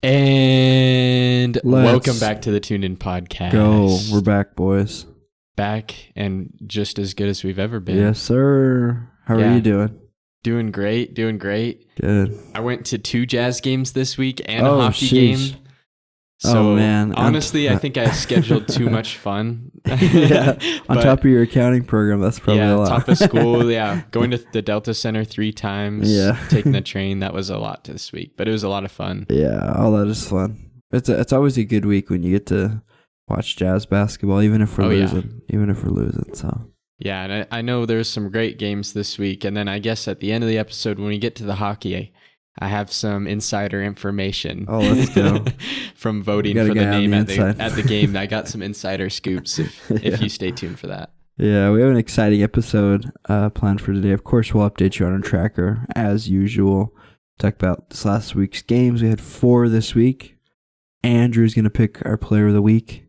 And welcome back to the Tuned In podcast. Go. We're back, boys. Back and just as good as we've ever been. Yes, sir. How are you doing? Doing great. Good. I went to 2 jazz games this week and a hockey game. So, man. Honestly, I think I scheduled too much fun. Yeah. On top of your accounting program, that's probably a lot. Top of school, Going to the Delta Center 3 times. Yeah. Taking the train. That was a lot this week, but it was a lot of fun. Yeah. All that is fun. It's always a good week when you get to watch jazz basketball, even if we're losing. Yeah. Even if we're losing, so. Yeah, and I know there's some great games this week. And then I guess at the end of the episode, when we get to the hockey, I have some insider information. Oh, let's go. From voting for the name at the game. I got some insider scoops if you stay tuned for that. Yeah, we have an exciting episode planned for today. Of course, we'll update you on our tracker as usual. Talk about this last week's games. We had 4 this week. Andrew's going to pick our player of the week.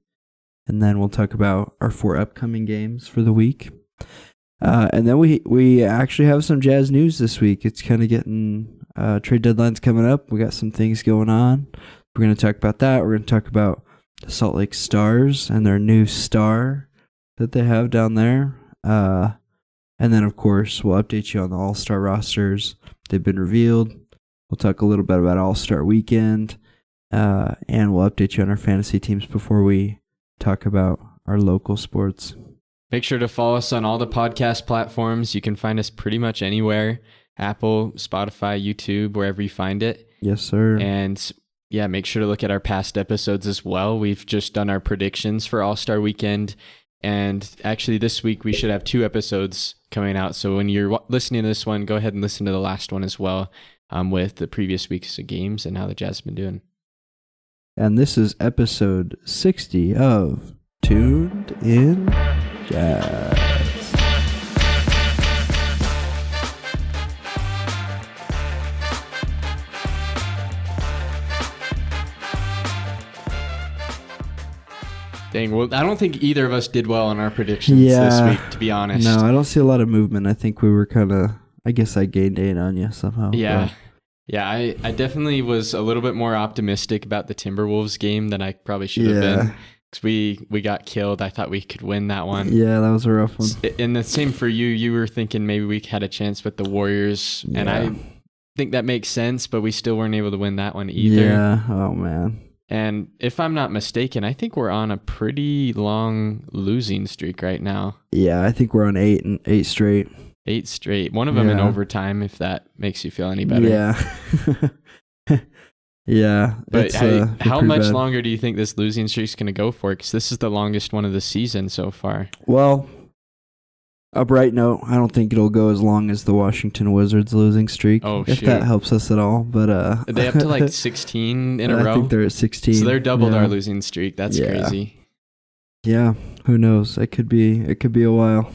And then we'll talk about our 4 upcoming games for the week. And then we actually have some jazz news this week. It's kind of getting... trade deadline's coming up. We got some things going on. We're going to talk about that. We're going to talk about the Salt Lake Stars and their new star that they have down there. And then, of course, we'll update you on the All-Star rosters. They've been revealed. We'll talk a little bit about All-Star Weekend. And we'll update you on our fantasy teams before we talk about our local sports. Make sure to follow us on all the podcast platforms. You can find us pretty much anywhere. Apple, Spotify, YouTube, wherever you find it. Yes, sir. And yeah, make sure to look at our past episodes as well. We've just done our predictions for All-Star Weekend. And actually this week we should have 2 episodes coming out. So when you're listening to this one, go ahead and listen to the last one as well, with the previous weeks of games and how the Jazz have been doing. And this is episode 60 of Tuned In Jazz. Dang, well, I don't think either of us did well on our predictions this week, to be honest. No, I don't see a lot of movement. I think we were kind of, I guess I gained 8 on you somehow. Yeah. But. Yeah, I definitely was a little bit more optimistic about the Timberwolves game than I probably should have been. Because we got killed. I thought we could win that one. Yeah, that was a rough one. And the same for you. You were thinking maybe we had a chance with the Warriors. Yeah. And I think that makes sense, but we still weren't able to win that one either. Yeah, oh man. And if I'm not mistaken, I think we're on a pretty long losing streak right now. Yeah, I think we're on 8 straight. 8 straight. One of them in overtime, if that makes you feel any better. Yeah. Yeah. But how much longer do you think this losing streak is going to go for? Because this is the longest one of the season so far. Well, a bright note, I don't think it'll go as long as the Washington Wizards losing streak. Oh, if that helps us at all. But are they up to like 16 in a row? I think they're at 16. So they're doubled our losing streak. That's crazy. Yeah. Who knows? It could be a while.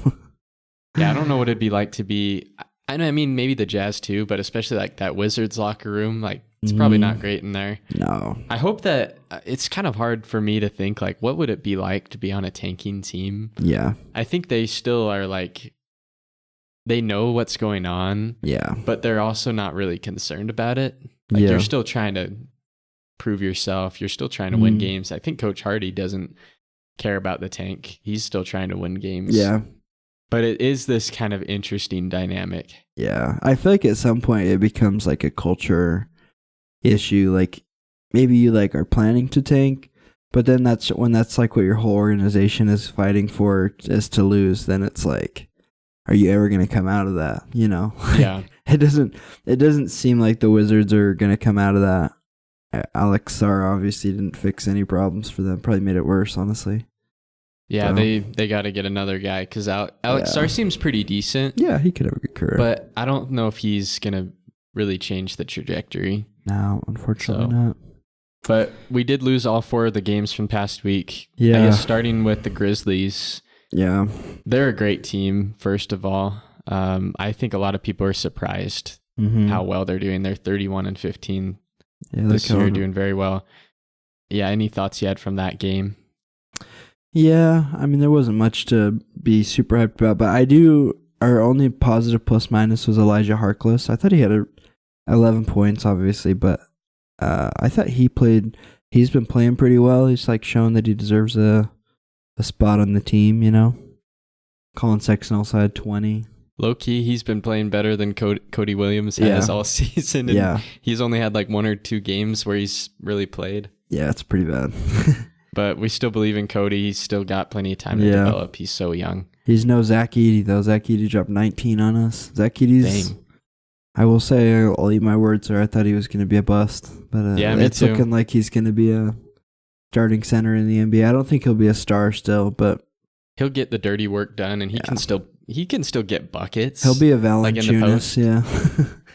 Yeah, I don't know what it'd be like to be. I mean, maybe the Jazz too, but especially like that Wizards locker room. Like, it's probably not great in there. No. I hope that it's kind of hard for me to think like, what would it be like to be on a tanking team? Yeah. I think they still are like, they know what's going on. Yeah. But they're also not really concerned about it. Like, you're still trying to prove yourself. You're still trying to win games. I think Coach Hardy doesn't care about the tank. He's still trying to win games. Yeah. But it is this kind of interesting dynamic. Yeah. I feel like at some point it becomes like a culture issue. Like maybe you like are planning to tank, but then that's like what your whole organization is fighting for is to lose. Then it's like, are you ever going to come out of that? You know? Yeah. It doesn't seem like the Wizards are going to come out of that. Alex Sarr obviously didn't fix any problems for them. Probably made it worse, honestly. Yeah, so, they got to get another guy because Alex Sarr seems pretty decent. Yeah, he could have a good career. But I don't know if he's going to really change the trajectory. No, unfortunately not. But we did lose all 4 of the games from past week. Yeah. I guess starting with the Grizzlies. Yeah. They're a great team, first of all. I think a lot of people are surprised how well they're doing. They're 31-15 this year, doing very well. Yeah, any thoughts you had from that game? Yeah, I mean, there wasn't much to be super hyped about, but our only positive plus minus was Elijah Harkless. I thought he had 11 points, obviously, but I thought he's been playing pretty well. He's like showing that he deserves a spot on the team, you know. Colin Sexton also had 20. Low key, he's been playing better than Cody Williams has all season. And he's only had like 1 or 2 games where he's really played. Yeah, it's pretty bad. But we still believe in Cody. He's still got plenty of time to develop. He's so young. He's no Zach Edey, though. Zach Edey dropped 19 on us. Zach Edey's... Dang. I will say, I'll eat my words there. I thought he was going to be a bust. But me it's too. looking like he's going to be a starting center in the NBA. I don't think he'll be a star still, but... He'll get the dirty work done, and he can still get buckets. He'll be a Valanciunas,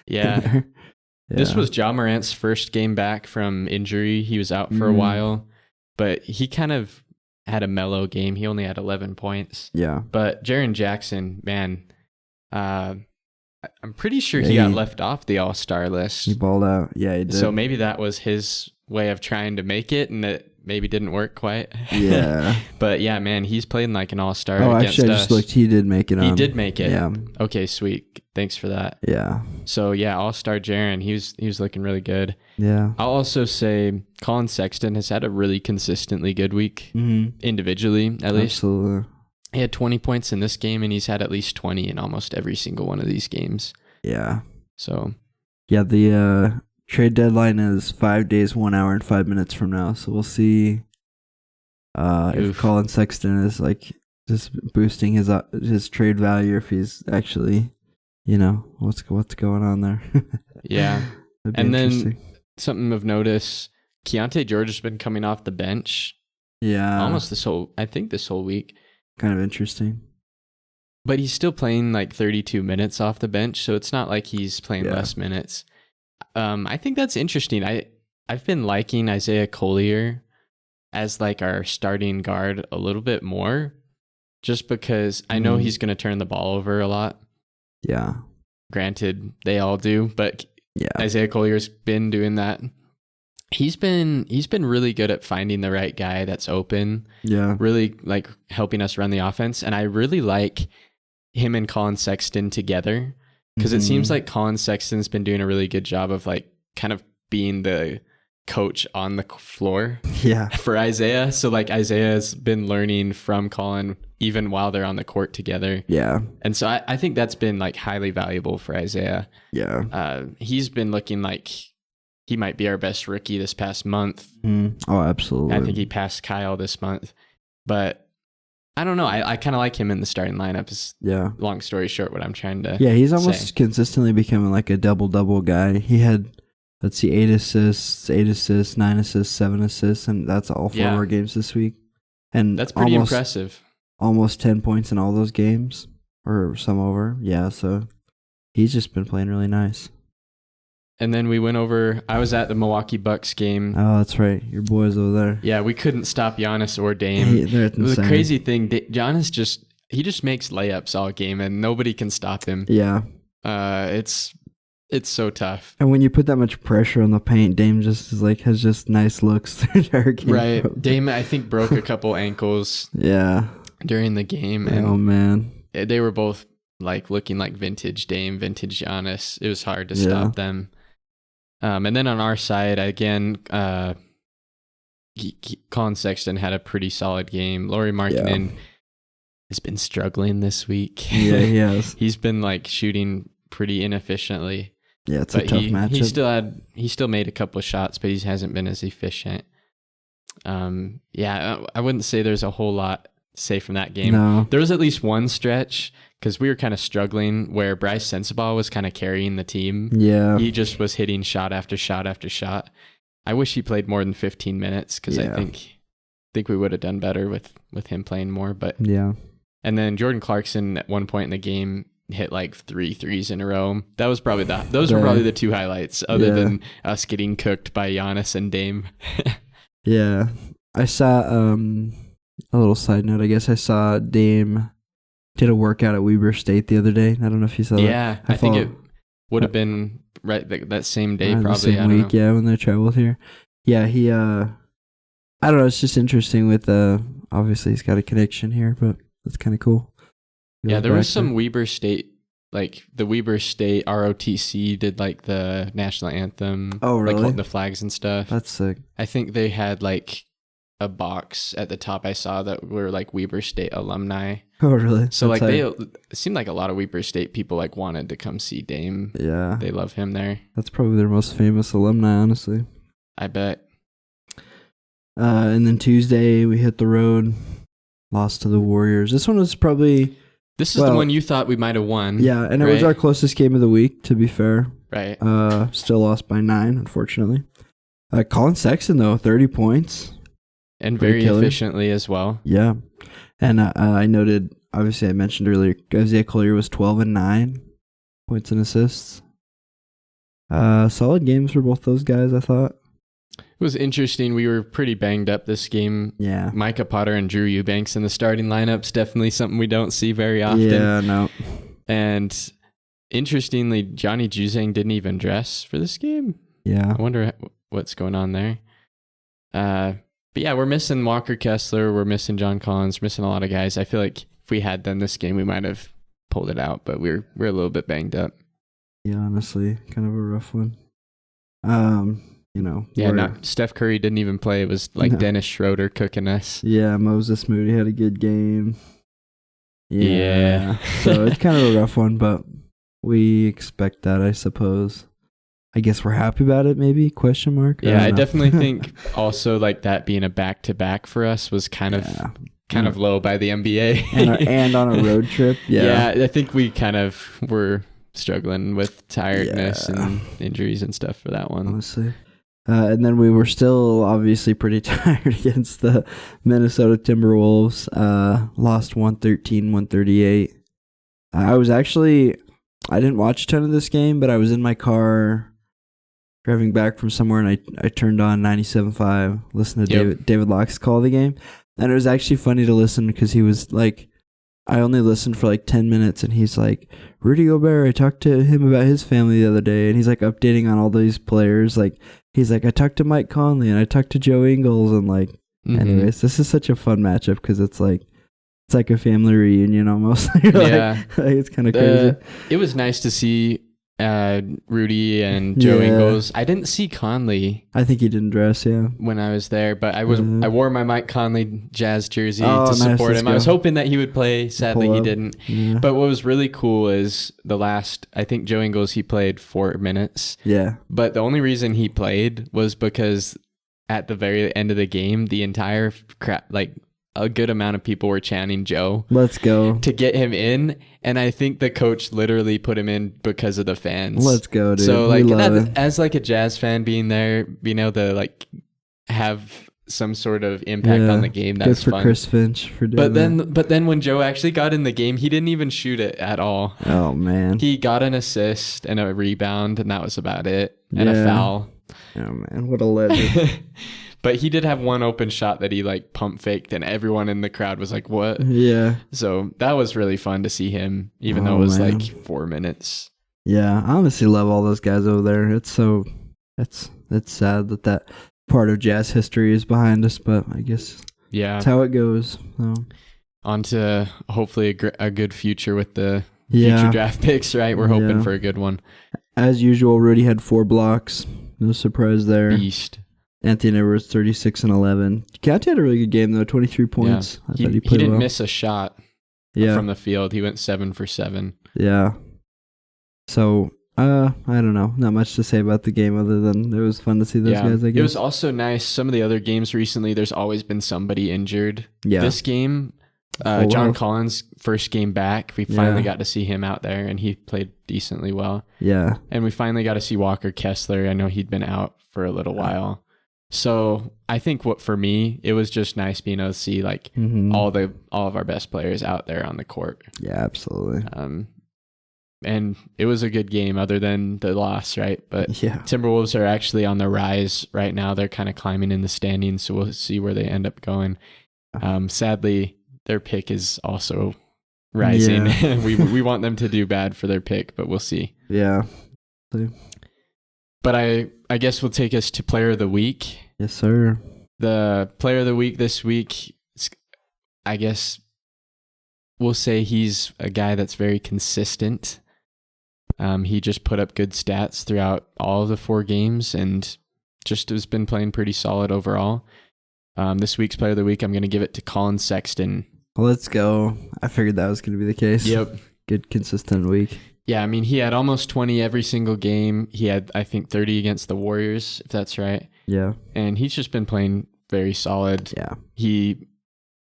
yeah. This was Ja Morant's first game back from injury. He was out for a while, but he kind of had a mellow game. He only had 11 points. Yeah. But Jaren Jackson, man, I'm pretty sure he got left off the All-Star list. He balled out. Yeah, he did. So maybe that was his way of trying to make it, and it maybe didn't work quite. Yeah. But yeah, man, he's playing like an All-Star against actually, I us. just looked. He did make it. He did make it. Yeah. Okay, sweet. Thanks for that. Yeah. So yeah, All-Star Jaren, he was looking really good. Yeah. I'll also say Colin Sexton has had a really consistently good week, individually at least. Absolutely. He had 20 points in this game, and he's had at least 20 in almost every single one of these games. Yeah. So. Yeah, the trade deadline is 5 days, 1 hour, and 5 minutes from now. So we'll see if Colin Sexton is like just boosting his trade value, if he's actually, you know, what's going on there. Yeah. And then something of notice, Keontae George has been coming off the bench. Yeah. Almost this whole week. Kind of interesting. But he's still playing like 32 minutes off the bench, so it's not like he's playing less minutes. I think that's interesting. I've been liking Isaiah Collier as like our starting guard a little bit more, just because I know he's going to turn the ball over a lot. Yeah. Granted, they all do, but Isaiah Collier's been doing that. He's been really good at finding the right guy that's open. Yeah. Really like helping us run the offense, and I really like him and Colin Sexton together, because it seems like Colin Sexton's been doing a really good job of like kind of being the coach on the floor for Isaiah. So like Isaiah's been learning from Colin even while they're on the court together. Yeah. And so I think that's been like highly valuable for Isaiah. Yeah. He's been looking like he might be our best rookie this past month. Oh, absolutely. I think he passed Kyle this month, but I don't know. I kind of like him in the starting lineup. Is long story short, what I'm trying to he's almost consistently becoming like a double double guy. He had 8 assists, 9 assists, 7 assists, and that's all 4 more games this week. And that's pretty impressive. Almost 10 points in all those games, or some over. Yeah, so he's just been playing really nice. And then we went over, I was at the Milwaukee Bucks game. Oh, that's right. Your boys over there. Yeah, we couldn't stop Giannis or Dame. They're insane. The crazy thing, Giannis just makes layups all game, and nobody can stop him. Yeah. It's so tough. And when you put that much pressure on the paint, Dame just is like has just nice looks through their game. Right. Dame, I think, broke a couple ankles during the game. And oh, man. They were both like looking like vintage Dame, vintage Giannis. It was hard to stop them. And then on our side, again, Colin Sexton had a pretty solid game. Lauri Markkanen has been struggling this week. Yeah, he has. He's been like shooting pretty inefficiently. Yeah, it's a tough matchup. He still made a couple of shots, but he hasn't been as efficient. I wouldn't say there's a whole lot to say from that game. No. There was at least one stretch, because we were kind of struggling, where Bryce Sensabaugh was kind of carrying the team. Yeah. He just was hitting shot after shot after shot. I wish he played more than 15 minutes, because I think we would have done better with him playing more. But and then Jordan Clarkson at one point in the game hit like 3 threes in a row. That was probably those were probably the 2 highlights, other than us getting cooked by Giannis and Dame. Yeah. I saw a little side note, I guess I saw Dame did a workout at Weber State the other day. I don't know if you saw that. Yeah, I think it would have been right that same day, probably. The same week, when they traveled here. Yeah, he, I don't know, it's just interesting with, obviously he's got a connection here, but it's kind of cool. Yeah, there was some Weber State like the Weber State ROTC did like the national anthem. Oh, really? Like holding the flags and stuff. That's sick. I think they had like a box at the top I saw that were like Weber State alumni. Oh, really? So That's like hype. it seemed like a lot of Weber State people like wanted to come see Dame. Yeah. They love him there. That's probably their most famous alumni, honestly. I bet. And then Tuesday we hit the road, lost to the Warriors. This one was probably This is the one you thought we might have won. Yeah, and it was our closest game of the week, to be fair. Right. Still lost by 9, unfortunately. Colin Sexton though, 30 points. And very efficiently as well. Yeah. And I noted, obviously I mentioned earlier, Isaiah Collier was 12 and 9 points and assists. Solid games for both those guys, I thought. It was interesting. We were pretty banged up this game. Yeah. Micah Potter and Drew Eubanks in the starting lineup's definitely something we don't see very often. Yeah, no. And interestingly, Johnny Juzang didn't even dress for this game. Yeah. I wonder what's going on there. But yeah, we're missing Walker Kessler. We're missing John Collins. We're missing a lot of guys. I feel like if we had them this game, we might have pulled it out, but we're a little bit banged up. Yeah, honestly, kind of a rough one. Yeah, Steph Curry didn't even play. It was like Dennis Schroeder cooking us. Yeah, Moses Moody had a good game. Yeah. So it's kind of a rough one, but we expect that, I suppose. I guess we're happy about it, maybe? Question mark? Yeah, I definitely think also like that being a back-to-back for us was kind of low by the NBA. and on a road trip. Yeah, I think we kind of were struggling with tiredness and injuries and stuff for that one. Honestly. And then we were still obviously pretty tired against the Minnesota Timberwolves. Lost 113-138. I didn't watch a ton of this game, but I was in my car driving back from somewhere, and I turned on 97.5, listened to David Locke's call of the game. And it was actually funny to listen because he was like, I only listened for like 10 minutes, and he's like, Rudy Gobert, I talked to him about his family the other day, and he's like updating on all these players. Like, he's like, I talked to Mike Conley, and I talked to Joe Ingles, and like, anyways, this is such a fun matchup because it's like a family reunion almost. Yeah. It's kind of crazy. It was nice to see Rudy and Joe Ingles. I didn't see Conley. I think he didn't dress, when I was there, but I wore my Mike Conley Jazz jersey to nice, support him. go. I was hoping that he would play. Sadly, he didn't. Yeah. But what was really cool is I think Joe Ingles, he played 4 minutes. Yeah. But the only reason he played was because at the very end of the game, the entire a good amount of people were chanting Joe. Let's go. To get him in. And I think the coach literally put him in because of the fans. Let's go, dude. So like as like a Jazz fan being there, being able to like have some sort of impact on the game, that's good for fun. Chris Finch for doing that. But then when Joe actually got in the game, he didn't even shoot it at all. Oh man. He got an assist and a rebound, and that was about it. And a foul. Oh man, what a legend. But he did have one open shot that he like pump faked, and everyone in the crowd was like, what? Yeah. So that was really fun to see him, even though it was like 4 minutes. Yeah, I honestly love all those guys over there. It's sad that part of Jazz history is behind us, but I guess that's how it goes. So. On to hopefully a good future with the future draft picks, right? We're hoping for a good one. As usual, Rudy had 4 blocks. No surprise there. Beast. Anthony Edwards, 36 and 11. Canty had a really good game, though, 23 points. Yeah. I thought he played didn't well. miss a shot from the field. He went 7 for 7. Yeah. So, I don't know. Not much to say about the game other than it was fun to see those guys, I guess. It was also nice. Some of the other games recently, there's always been somebody injured. Yeah. This game, John Collins' first game back, we finally got to see him out there, and he played decently well. Yeah. And we finally got to see Walker Kessler. I know he'd been out for a little while. So I think for me, it was just nice being able to see like all of our best players out there on the court. Yeah, absolutely. And it was a good game other than the loss, right? But Timberwolves are actually on the rise right now. They're kind of climbing in the standings, so we'll see where they end up going. Sadly, their pick is also rising. Yeah. we want them to do bad for their pick, but we'll see. Yeah. But I guess we'll take us to Player of the Week. Yes, sir. The Player of the Week this week, I guess we'll say he's a guy that's very consistent. He just put up good stats throughout all of the 4 games and just has been playing pretty solid overall. This week's player of the week, I'm going to give it to Colin Sexton. Let's go. I figured that was going to be the case. Yep. Good, consistent week. Yeah, I mean, he had almost 20 every single game. He had, I think, 30 against the Warriors, if that's right. Yeah. And he's just been playing very solid. Yeah.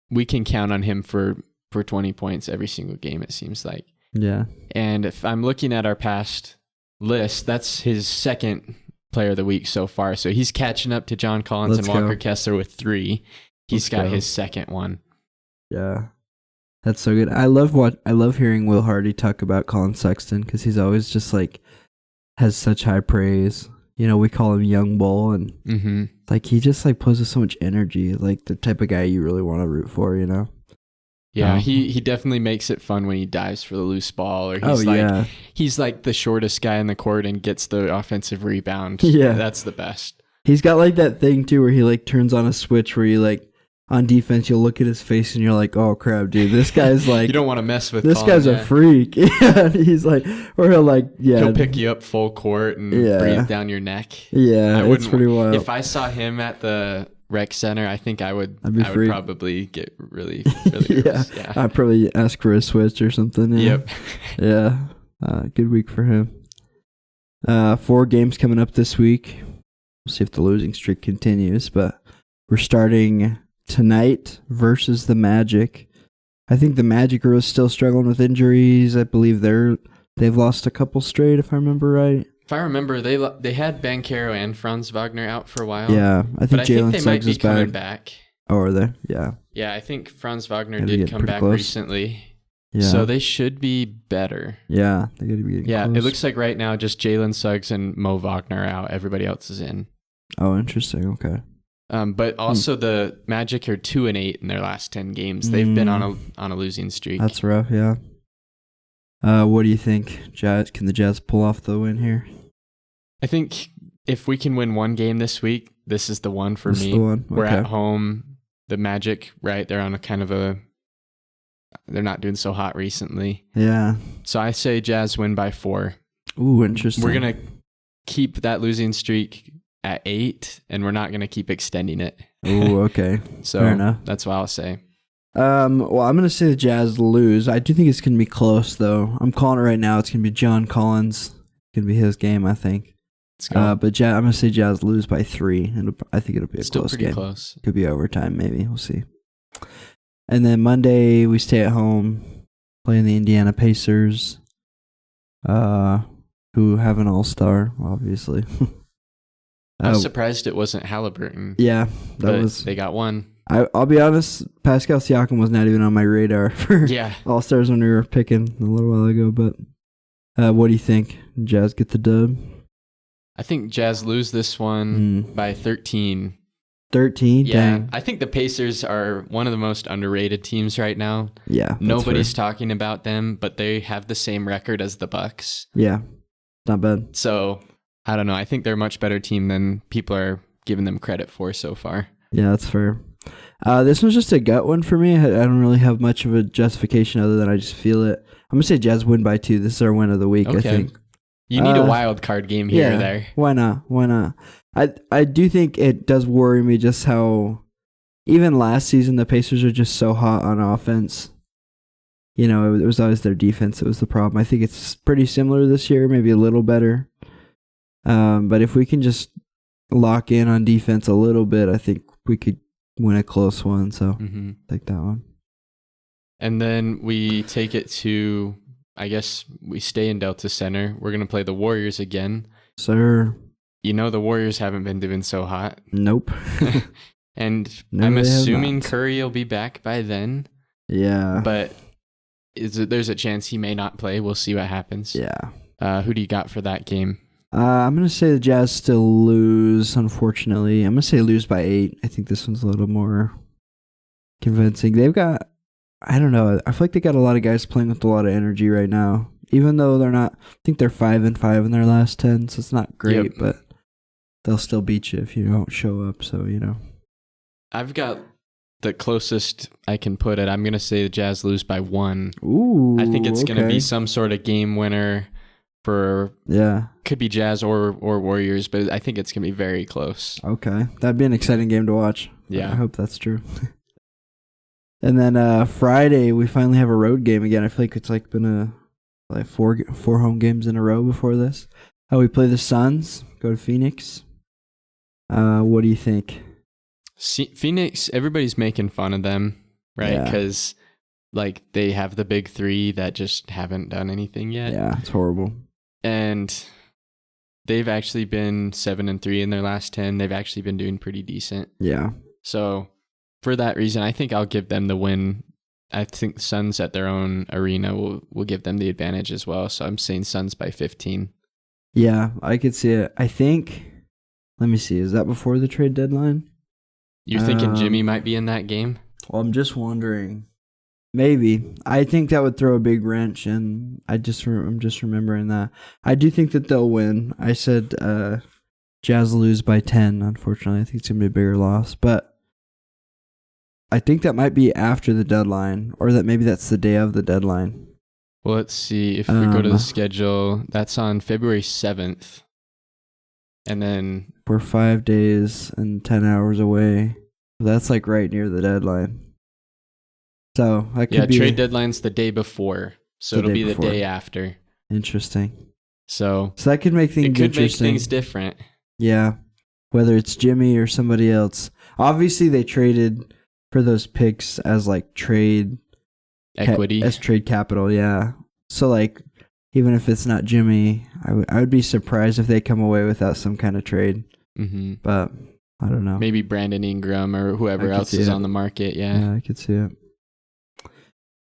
We can count on him for 20 points every single game, it seems like. Yeah. And if I'm looking at our past list, that's his second player of the week so far. So he's catching up to John Collins and Walker Kessler with 3. He's got his second one. Yeah. That's so good. I love hearing Will Hardy talk about Colin Sexton because he's always just like has such high praise. You know, we call him Young Bull, and like he just like poses so much energy, like the type of guy you really want to root for. You know. Yeah, he definitely makes it fun when he dives for the loose ball, or he's like the shortest guy in the court and gets the offensive rebound. Yeah, that's the best. He's got like that thing too where he like turns on a switch where you like on defense you'll look at his face and you're like, oh crap, dude, this guy's like you don't want to mess with this Colin, guy's a freak. Yeah, he's like, or he'll pick you up full court and breathe down your neck. Yeah, it's pretty wild. If I saw him at the rec center, I think I would probably get really nervous. Yeah. I'd probably ask for a switch or something. Yeah. Yep. Yeah. Good week for him. 4 games coming up this week. We'll see if the losing streak continues, but we're starting tonight versus the Magic. I think the Magic are still struggling with injuries. I believe they've lost a couple straight, if I remember right. If I remember, they had Banchero and Franz Wagner out for a while. Yeah, I think Jalen Suggs is coming back. Oh, are they? Yeah. Yeah, I think Franz Wagner did come back recently. Yeah. So they should be better. Yeah, they got to be getting close. It looks like right now just Jalen Suggs and Mo Wagner are out. Everybody else is in. Oh, interesting. Okay. But also the Magic are 2-8 in their last 10 games. They've been on a losing streak. That's rough. Yeah. What do you think, Jazz? Can the Jazz pull off the win here? I think if we can win one game this week, this is the one for me. The one? Okay. We're at home. The Magic, right? They're on a kind of they're not doing so hot recently. Yeah. So I say Jazz win by 4. Ooh, interesting. We're going to keep that losing streak at 8, and we're not going to keep extending it. Ooh, okay. So fair enough. That's what I'll say. Well, I'm going to say the Jazz lose. I do think it's going to be close, though. I'm calling it right now. It's going to be John Collins. It's going to be his game, I think. Let's go. But I'm going to say Jazz lose by 3. And I think it'll be a close game. Close. Could be overtime, maybe. We'll see. And then Monday, we stay at home, playing the Indiana Pacers, who have an all-star, obviously. I was surprised it wasn't Halliburton. Yeah, they got one. I'll be honest, Pascal Siakam was not even on my radar for all-stars when we were picking a little while ago. But what do you think? Jazz get the dub? I think Jazz lose this one by 13. 13? Yeah. Dang. I think the Pacers are one of the most underrated teams right now. Yeah. Nobody's talking about them, but they have the same record as the Bucks. Yeah. Not bad. So, I don't know. I think they're a much better team than people are giving them credit for so far. Yeah, that's fair. This one's just a gut one for me. I don't really have much of a justification other than I just feel it. I'm going to say Jazz win by 2. This is our win of the week, I think. You need a wild card game here or there. Why not? I do think it does worry me just how even last season the Pacers are just so hot on offense. You know, it was always their defense that was the problem. I think it's pretty similar this year, maybe a little better. But if we can just lock in on defense a little bit, I think we could win a close one. So take that one. And then we take it to, I guess we stay in Delta Center. We're going to play the Warriors again. Sir. You know the Warriors haven't been doing so hot. Nope. And I'm assuming Curry will be back by then. Yeah. But there's a chance he may not play. We'll see what happens. Yeah. Who do you got for that game? I'm going to say the Jazz still lose, unfortunately. I'm going to say lose by 8. I think this one's a little more convincing. They've got, I don't know, I feel like they got a lot of guys playing with a lot of energy right now. Even though they're not, I think they're 5-5 in their last 10, so it's not great, but they'll still beat you if you don't show up, so, you know. I've got the closest I can put it. I'm going to say the Jazz lose by 1. Ooh, I think it's going to be some sort of game winner. for Yeah. could be Jazz or Warriors, but I think it's gonna be very close. Okay. That'd be an exciting game to watch. Yeah. I hope that's true. And then Friday we finally have a road game again. I feel like it's like been four home games in a row before this. We play the Suns, go to Phoenix. What do you think? Phoenix, everybody's making fun of them, right? Because like they have the big three that just haven't done anything yet. Yeah, it's horrible. And they've actually been 7-3 in their last 10. They've actually been doing pretty decent. Yeah. So for that reason, I think I'll give them the win. I think the Suns at their own arena will give them the advantage as well. So I'm saying Suns by 15. Yeah, I could see it. I think, let me see, is that before the trade deadline? You're thinking Jimmy might be in that game? Well, I'm just wondering. Maybe. I think that would throw a big wrench, and I'm just remembering that. I do think that they'll win. I said Jazz lose by 10, unfortunately. I think it's going to be a bigger loss. But I think that might be after the deadline, or that maybe that's the day of the deadline. Well, let's see. If we go to the schedule, that's on February 7th. And then we're 5 days and 10 hours away. That's like right near the deadline. So that could be trade deadline's the day before. So it'll be the day after. Interesting. So that could make things interesting. It could make things different. Yeah. Whether it's Jimmy or somebody else. Obviously they traded for those picks as like trade equity. As trade capital, yeah. So like even if it's not Jimmy, I would be surprised if they come away without some kind of trade. Mm-hmm. But I don't know. Maybe Brandon Ingram or whoever else is on the market. Yeah, I could see it.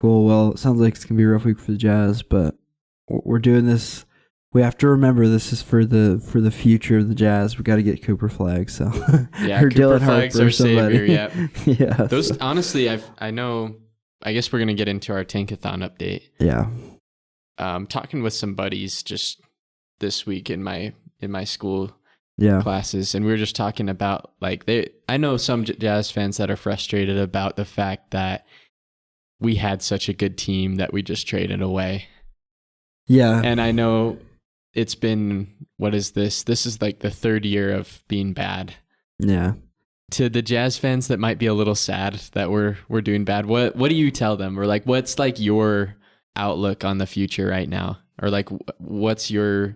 Cool. Well, it sounds like it's going to be a rough week for the Jazz, but we're doing this. We have to remember this is for the future of the Jazz. We got to get Cooper Flag. So yeah, Cooper Flag's our savior. Yep. Yeah. Those honestly, I know. I guess we're gonna get into our tankathon update. Yeah. Talking with some buddies just this week in my school classes, and we were just talking about like I know some Jazz fans that are frustrated about the fact that we had such a good team that we just traded away. Yeah. And I know it's been, what is this? This is like the third year of being bad. Yeah. To the Jazz fans that might be a little sad that we're doing bad, what do you tell them? Or like, what's like your outlook on the future right now? Or like, what's your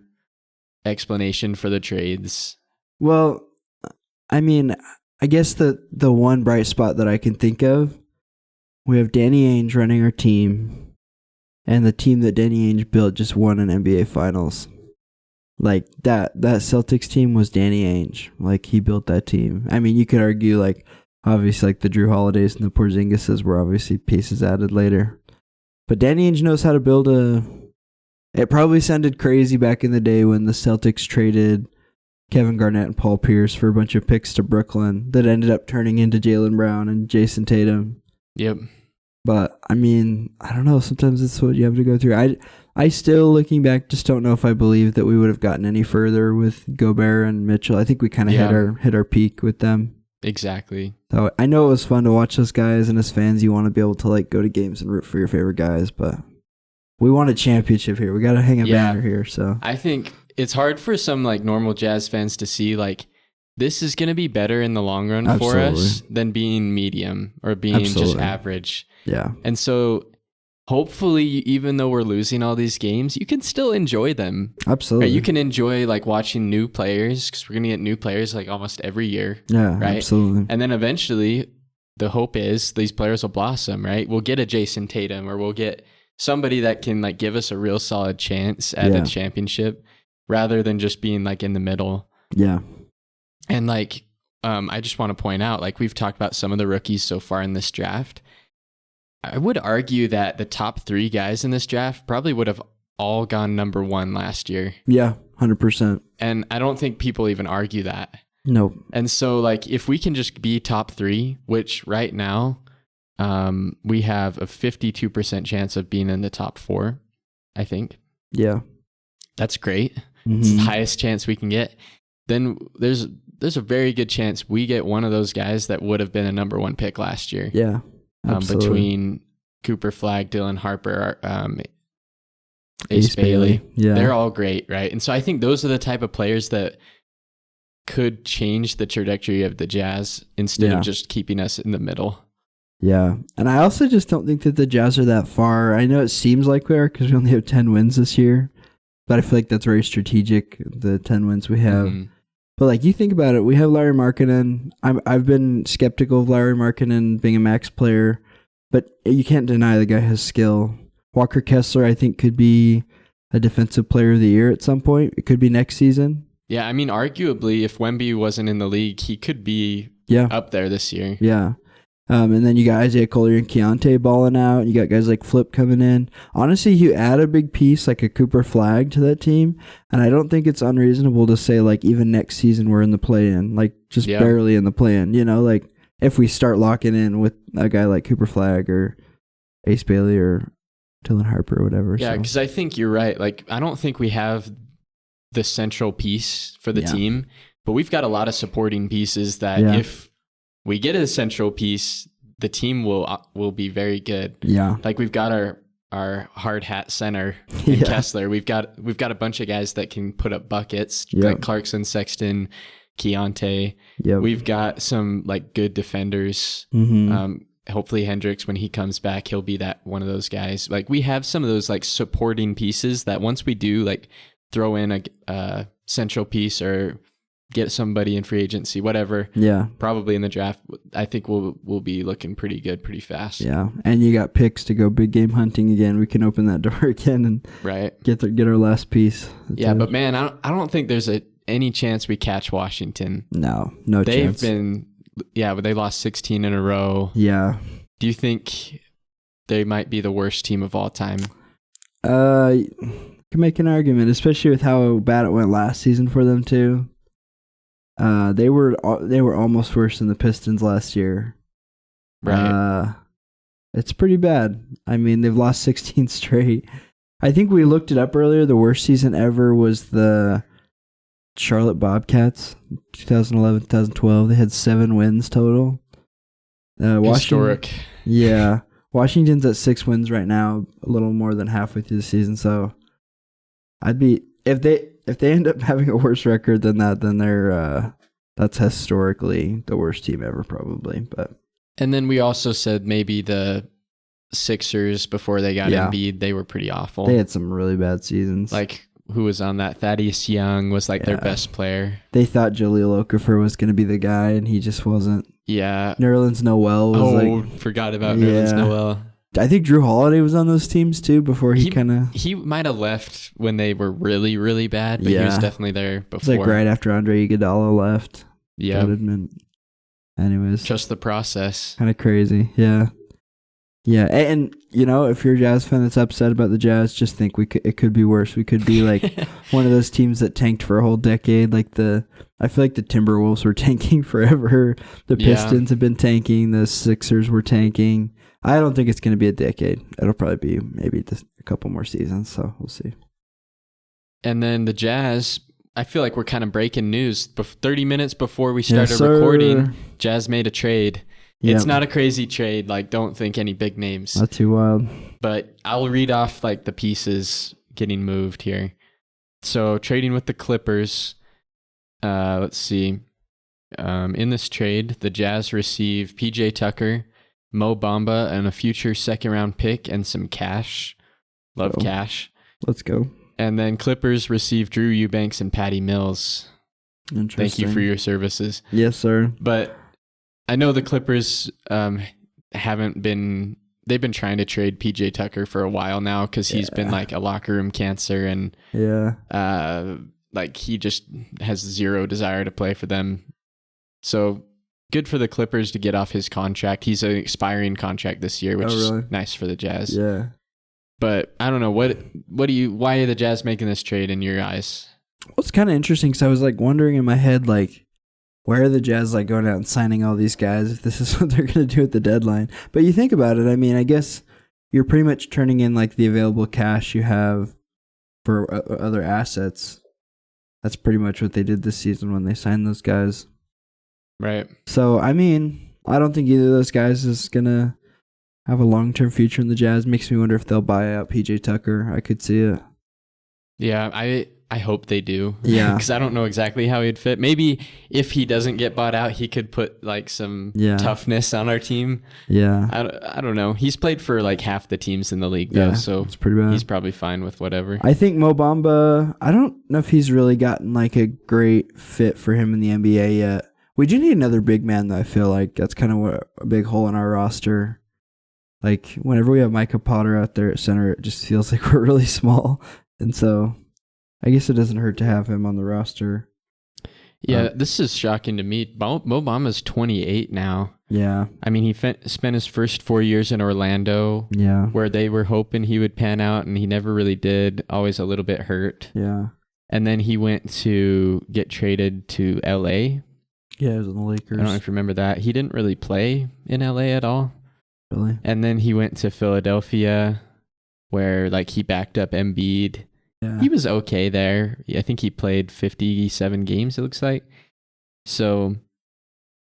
explanation for the trades? Well, I mean, I guess the one bright spot that I can think of, we have Danny Ainge running our team, and the team that Danny Ainge built just won an NBA Finals. Like, that Celtics team was Danny Ainge. Like, he built that team. I mean, you could argue, like, obviously, like, the Drew Holidays and the Porzingises were obviously pieces added later. But Danny Ainge knows how to build It probably sounded crazy back in the day when the Celtics traded Kevin Garnett and Paul Pierce for a bunch of picks to Brooklyn that ended up turning into Jaylen Brown and Jason Tatum. Yep. But, I mean, I don't know. Sometimes it's what you have to go through. I still, looking back, just don't know if I believe that we would have gotten any further with Gobert and Mitchell. I think we kind of hit our peak with them. Exactly. So I know it was fun to watch those guys, and as fans, you want to be able to like go to games and root for your favorite guys, but we want a championship here. We got to hang a banner here. So I think it's hard for some like normal Jazz fans to see like this is going to be better in the long run for us than being medium or being just average. Yeah. And so hopefully, even though we're losing all these games, you can still enjoy them. Absolutely. Right? You can enjoy like watching new players because we're going to get new players like almost every year. Yeah, right? Absolutely. And then eventually, the hope is these players will blossom, right? We'll get a Jason Tatum or we'll get somebody that can like give us a real solid chance at a championship rather than just being like in the middle. Yeah. And like, I just want to point out, like we've talked about some of the rookies so far in this draft. I would argue that the top 3 guys in this draft probably would have all gone number 1 last year. Yeah, 100%. And I don't think people even argue that. No. And so like, if we can just be top 3, which right now, we have a 52% chance of being in the top 4, I think. Yeah. That's great. Mm-hmm. It's the highest chance we can get. Then there's a very good chance we get one of those guys that would have been a number 1 pick last year. Yeah. Between Cooper Flag, Dylan Harper, Ace Bailey. Yeah. They're all great, right? And so I think those are the type of players that could change the trajectory of the Jazz instead of just keeping us in the middle. Yeah. And I also just don't think that the Jazz are that far. I know it seems like we are because we only have 10 wins this year, but I feel like that's very strategic, the 10 wins we have. Mm-hmm. But like you think about it, we have Larry Markkinen. I've been skeptical of Larry Markkinen being a max player, but you can't deny the guy has skill. Walker Kessler, I think, could be a defensive player of the year at some point. It could be next season. Yeah, I mean, arguably, if Wemby wasn't in the league, he could be up there this year. Yeah. And then you got Isaiah Collier and Keontae balling out. You got guys like Flip coming in. Honestly, you add a big piece like a Cooper Flagg to that team, and I don't think it's unreasonable to say like even next season we're in the play-in, like just barely in the play-in. You know, like if we start locking in with a guy like Cooper Flagg or Ace Bailey or Dylan Harper or whatever. Yeah, because I think you're right. Like, I don't think we have the central piece for the team, but we've got a lot of supporting pieces that if we get a central piece, the team will be very good. Yeah, like we've got our hard hat center in Kessler. We've got a bunch of guys that can put up buckets, like Clarkson, Sexton, Keontae. Yep. We've got some like good defenders. Mm-hmm. Hopefully Hendricks, when he comes back, he'll be that one of those guys. Like we have some of those like supporting pieces that once we do like throw in a central piece or get somebody in free agency, whatever. Yeah. Probably in the draft, I think we'll be looking pretty good pretty fast. Yeah. And you got picks to go big game hunting again. We can open that door again and get our last piece. But man, I don't think there's any chance we catch Washington. No They've chance. been but they lost 16 in a row. Yeah. Do you think they might be the worst team of all time? You can make an argument, especially with how bad it went last season for them too. They were almost worse than the Pistons last year. Right. It's pretty bad. I mean, they've lost 16 straight. I think we looked it up earlier. The worst season ever was the Charlotte Bobcats, 2011-2012. They had 7 wins total. Historic. Yeah. Washington's at 6 wins right now, a little more than halfway through the season. So I'd be if they end up having a worse record than that, then that's historically the worst team ever, probably. But and then we also said maybe the Sixers before they got Embiid, they were pretty awful. They had some really bad seasons. Like who was on that? Thaddeus Young was like their best player. They thought Jahlil Okafor was going to be the guy, and he just wasn't. Yeah. Nerlens Noel was forgot about Nerlens Noel. I think Drew Holiday was on those teams too before he kind of... He might have left when they were really, really bad, but he was definitely there before. It was like right after Andre Iguodala left. Yeah. Anyways. Just the process. Kind of crazy. Yeah. Yeah, and you know, if you're a Jazz fan that's upset about the Jazz, just think it could be worse. We could be like one of those teams that tanked for a whole decade. Like I feel like the Timberwolves were tanking forever. The Pistons have been tanking. The Sixers were tanking. I don't think it's going to be a decade. It'll probably be maybe just a couple more seasons. So we'll see. And then the Jazz, I feel like we're kind of breaking news. 30 minutes before we started recording, Jazz made a trade. It's not a crazy trade. Like, don't think any big names. Not too wild. But I'll read off like the pieces getting moved here. So trading with the Clippers. Let's see. In this trade, the Jazz receive PJ Tucker, Mo Bamba, and a future second-round pick and some cash. Love cash. Let's go. And then Clippers receive Drew Eubanks and Patty Mills. Interesting. Thank you for your services. Yes, sir. But I know the Clippers they've been trying to trade PJ Tucker for a while now because he's been like a locker room cancer and like he just has zero desire to play for them. So good for the Clippers to get off his contract. He's an expiring contract this year, which is nice for the Jazz. Yeah. But I don't know, why are the Jazz making this trade in your eyes? Well, it's kind of interesting because I was like wondering in my head, like, why are the Jazz like going out and signing all these guys if this is what they're going to do at the deadline? But you think about it, I mean, I guess you're pretty much turning in like the available cash you have for other assets. That's pretty much what they did this season when they signed those guys. Right. So, I mean, I don't think either of those guys is going to have a long-term future in the Jazz. Makes me wonder if they'll buy out PJ Tucker. I could see it. Yeah, I hope they do. Yeah. Because I don't know exactly how he'd fit. Maybe if he doesn't get bought out, he could put like some toughness on our team. Yeah. I don't know. He's played for like half the teams in the league though, so it's pretty bad. He's probably fine with whatever. I think Mo Bamba, I don't know if he's really gotten like a great fit for him in the NBA yet. We do need another big man though. I feel like that's kind of a big hole in our roster. Like whenever we have Micah Potter out there at center, it just feels like we're really small. And so I guess it doesn't hurt to have him on the roster. Yeah, this is shocking to me. Mo Bamba's 28 now. Yeah. I mean, he spent his first 4 years in Orlando, where they were hoping he would pan out, and he never really did, always a little bit hurt. Yeah. And then he went to get traded to LA. Yeah, he was in the Lakers. I don't know if you remember that. He didn't really play in LA at all. Really? And then he went to Philadelphia, where like he backed up Embiid. Yeah. He was okay there. I think he played 57 games, it looks like. So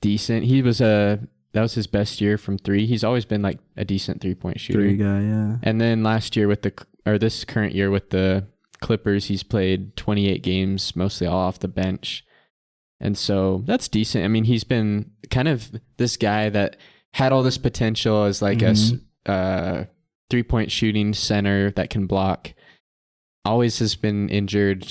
decent. That was his best year from three. He's always been like a decent 3-point shooter. Three guy, yeah. And then last year this current year with the Clippers, he's played 28 games, mostly all off the bench. And so that's decent. I mean, he's been kind of this guy that had all this potential as like a 3-point shooting center that can block. Always has been injured.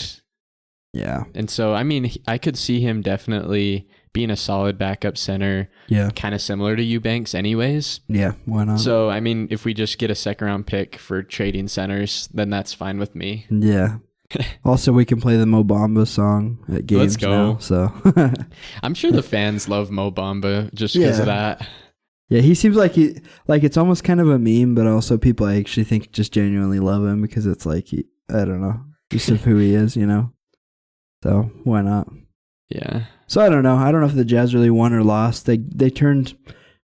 Yeah. And so, I mean, I could see him definitely being a solid backup center. Yeah. Kind of similar to Eubanks anyways. Yeah, why not? So, I mean, if we just get a second-round pick for trading centers, then that's fine with me. Yeah. Also, we can play the Mo Bamba song at games. Let's go. Now, so I'm sure the fans love Mo Bamba just because of that. Yeah, he seems like it's almost kind of a meme, but also people I actually think just genuinely love him because it's like I don't know, just of who he is, you know. So why not? Yeah. So I don't know. I don't know if the Jazz really won or lost. They turned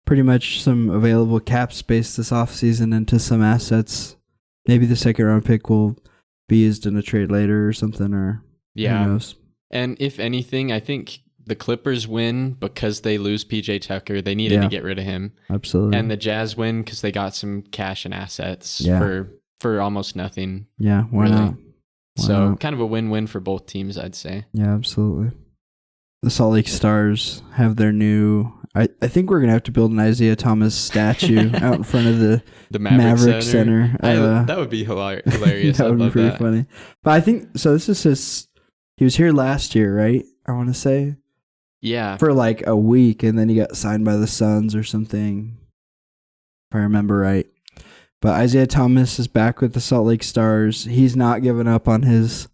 pretty much some available cap space this offseason into some assets. Maybe the second round pick will be used in a trade later or something, or who knows. And if anything, I think the Clippers win because they lose PJ Tucker. They needed to get rid of him. Absolutely. And the Jazz win because they got some cash and assets for almost nothing. Yeah, why really. not? So kind of a win-win for both teams, I'd say. Yeah, absolutely. The Salt Lake Stars have their new... I think we're going to have to build an Isaiah Thomas statue out in front of the Maverick Center. That would be hilarious. That would be pretty funny. But I think... So this is his... He was here last year, right? I want to say. Yeah. For like a week, and then he got signed by the Suns or something. If I remember right. But Isaiah Thomas is back with the Salt Lake Stars. He's not given up on his